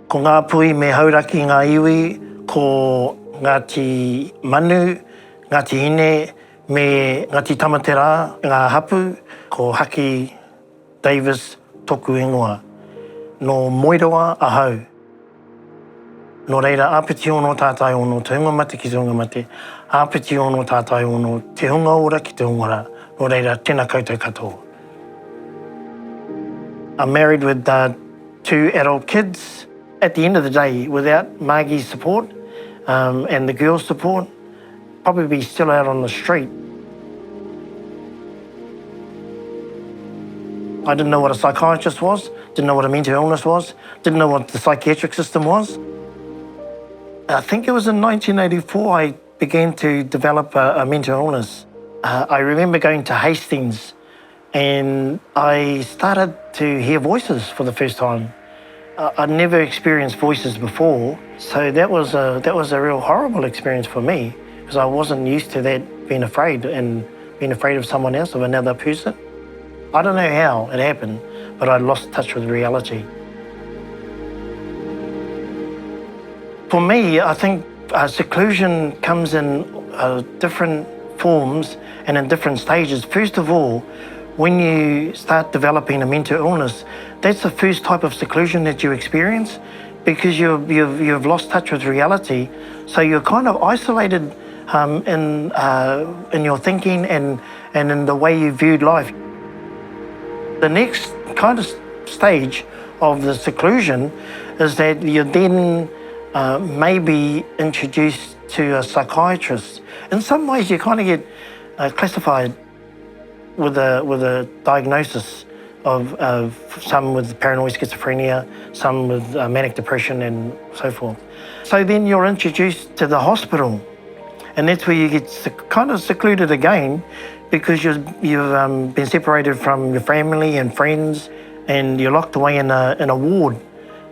Ko ngā pui me hauraki ngā iwi, ko Ngāti Manu, Ngāti Hine, me Ngāti Tamatera, ngā hapu, ko Haki Davis toku ingoa. No moeroa ahau. No reira, āpiti ono tātai ono, te hunga mate ki te hunga mate, āpiti ono tātai ono, te hunga ora ki te hunga ora. No reira, tēnā koutou katoa. I'm married with 2 adult kids. At the end of the day, without Margie's support and the girls' support, probably be still out on the street. I didn't know what a psychiatrist was, didn't know what a mental illness was, didn't know what the psychiatric system was. I think it was in 1984 I began to develop a mental illness. I remember going to Hastings and I started to hear voices for the first time. I'd never experienced voices before, so that was a real horrible experience for me because I wasn't used to that, being afraid of someone else, of another person. I don't know how it happened, but I lost touch with reality. For me, I think seclusion comes in different forms and in different stages. First of all, when you start developing a mental illness, that's the first type of seclusion that you experience because you've lost touch with reality. So you're kind of isolated in your thinking and in the way you viewed life. The next kind of stage of the seclusion is that you're then maybe introduced to a psychiatrist. In some ways, you kind of get classified with a diagnosis of some with paranoid schizophrenia, some with manic depression and so forth. So then you're introduced to the hospital, and that's where you get kind of secluded again because you've been separated from your family and friends, and you're locked away in a ward.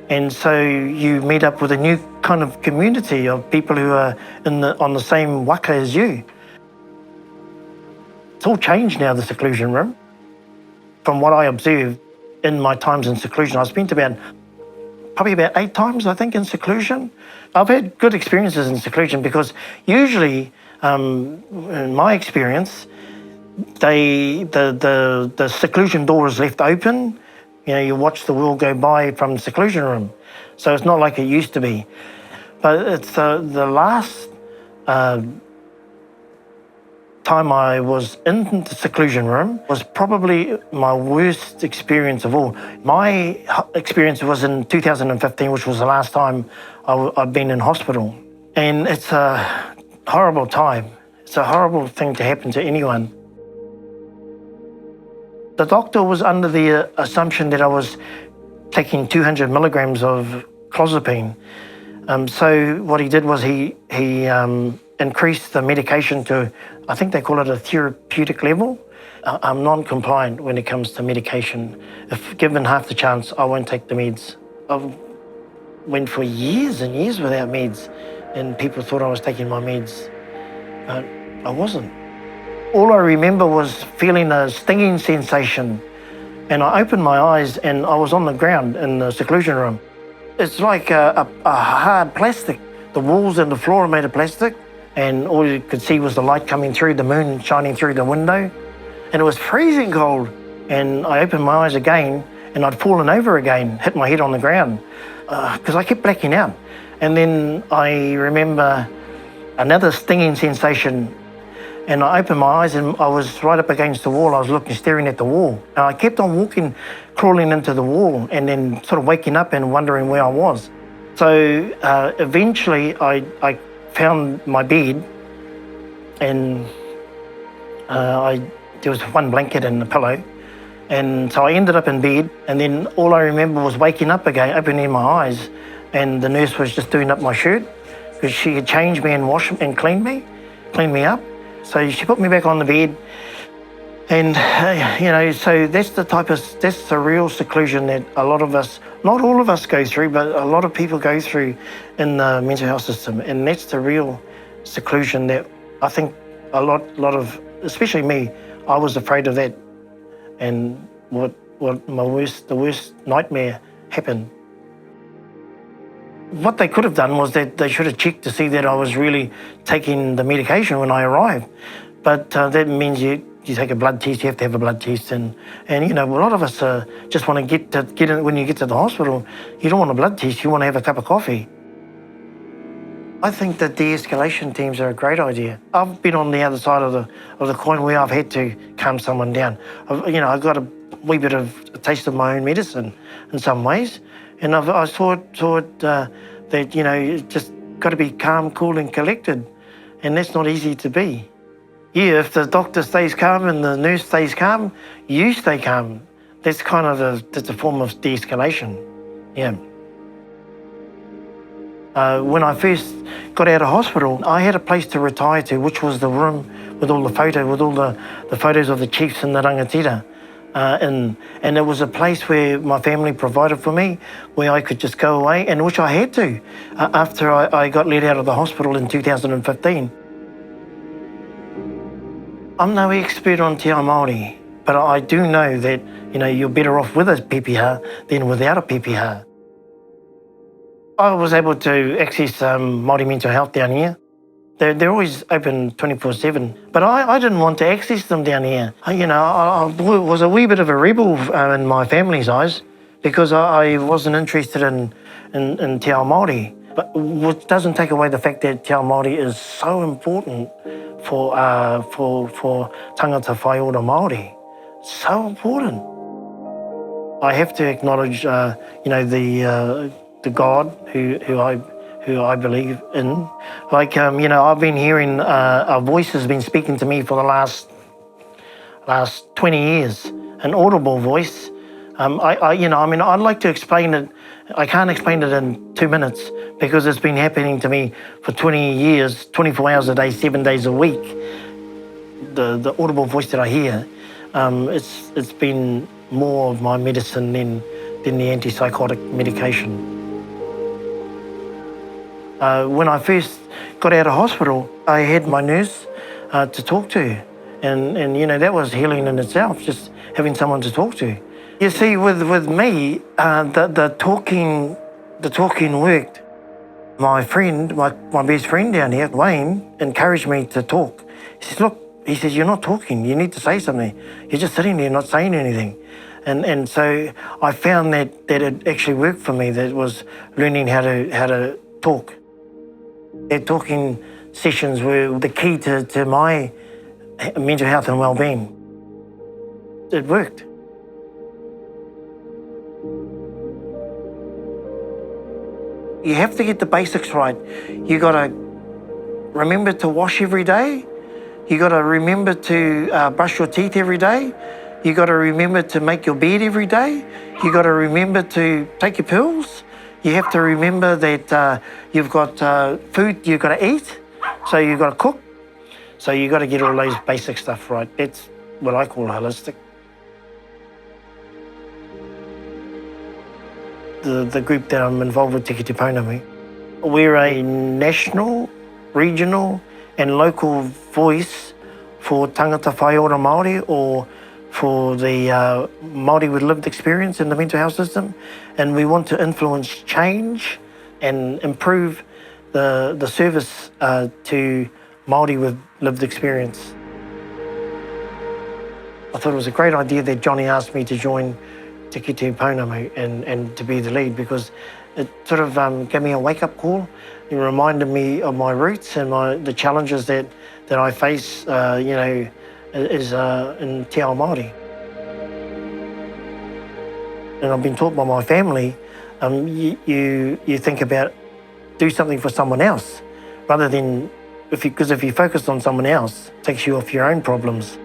And so you meet up with a new kind of community of people who are on the same waka as you. It's all changed now, the seclusion room. From what I observed in my times in seclusion, I spent probably about 8 times, I think, in seclusion. I've had good experiences in seclusion because usually, in my experience, the seclusion door is left open. You know, you watch the world go by from the seclusion room. So it's not like it used to be. But it's the last time I was in the seclusion room was probably my worst experience of all. My experience was in 2015, which was the last time I've been in hospital. And it's a horrible time. It's a horrible thing to happen to anyone. The doctor was under the assumption that I was taking 200 milligrams of clozapine. So what he did was he increased the medication to, I think they call it a therapeutic level. I'm non-compliant when it comes to medication. If given half the chance, I won't take the meds. I went for years and years without meds, and people thought I was taking my meds, but I wasn't. All I remember was feeling a stinging sensation, and I opened my eyes and I was on the ground in the seclusion room. It's like a hard plastic. The walls and the floor are made of plastic, and all you could see was the light coming through, the moon shining through the window, and it was freezing cold. And I opened my eyes again, and I'd fallen over again, hit my head on the ground, because I kept blacking out. And then I remember another stinging sensation, and I opened my eyes and I was right up against the wall. I was staring at the wall. And I kept on walking, crawling into the wall, and then sort of waking up and wondering where I was. So eventually I found my bed, and there was one blanket and a pillow. And so I ended up in bed, and then all I remember was waking up again, opening my eyes, and the nurse was just doing up my shirt because she had changed me and washed and cleaned me up. So she put me back on the bed, and so that's the real seclusion that a lot of us, not all of us go through, but a lot of people go through in the mental health system, and that's the real seclusion that I think a lot of, especially me, I was afraid of that, and what the worst nightmare happened. What they could have done was that they should have checked to see that I was really taking the medication when I arrived. But that means you take a blood test, you have to have a blood test. And you know, a lot of us just want to get in, when you get to the hospital, you don't want a blood test, you want to have a cup of coffee. I think that de-escalation teams are a great idea. I've been on the other side of the coin where I've had to calm someone down. I've got a wee bit of a taste of my own medicine in some ways. And I thought that, you know, you just got to be calm, cool and collected. And that's not easy to be. Yeah, if the doctor stays calm and the nurse stays calm, you stay calm. That's kind of that's a form of de-escalation, yeah. When I first got out of hospital, I had a place to retire to, which was the room with all the photos of the chiefs and the rangatira. And it was a place where my family provided for me, where I could just go away, and which I had to after I got let out of the hospital in 2015. I'm no expert on te ao Māori, but I do know that, you know, you're better off with a PPH than without a PPH. I was able to access Māori mental health down here. They're always open 24/7, but I didn't want to access them down here. I was a wee bit of a rebel in my family's eyes because I wasn't interested in te ao Māori. But what doesn't take away the fact that te ao Māori is so important for tangata whaiora Māori. So important. I have to acknowledge, the God who I believe in. Like, I've been hearing a voice has been speaking to me for the last 20 years, an audible voice. I'd like to explain it. I can't explain it in 2 minutes because it's been happening to me for 20 years, 24 hours a day, 7 days a week. The audible voice that I hear, it's been more of my medicine than the antipsychotic medication. When I first got out of hospital, I had my nurse to talk to, and that was healing in itself, just having someone to talk to. You see, with me, the talking worked. My friend, my best friend down here, Wayne, encouraged me to talk. He says, "Look," he says, "you're not talking. You need to say something. You're just sitting there not saying anything." And so I found that it actually worked for me. That was learning how to talk. Their talking sessions were the key to my mental health and well-being. It worked. You have to get the basics right. You got to remember to wash every day. You got to remember to brush your teeth every day. You got to remember to make your bed every day. You got to remember to take your pills. You have to remember that you've got food you've got to eat, so you've got to cook. So you've got to get all those basic stuff right. That's what I call holistic. The group that I'm involved with, Te Pono, we're a national, regional and local voice for tangata whaiora Māori, or for the Māori with lived experience in the mental health system, and we want to influence change and improve the service to Māori with lived experience. I thought it was a great idea that Johnny asked me to join Te Pono and to be the lead, because it sort of gave me a wake-up call. It reminded me of my roots and the challenges that I face, is in te ao Māori. And I've been taught by my family, you think about do something for someone else, rather than, because if you focus on someone else, it takes you off your own problems.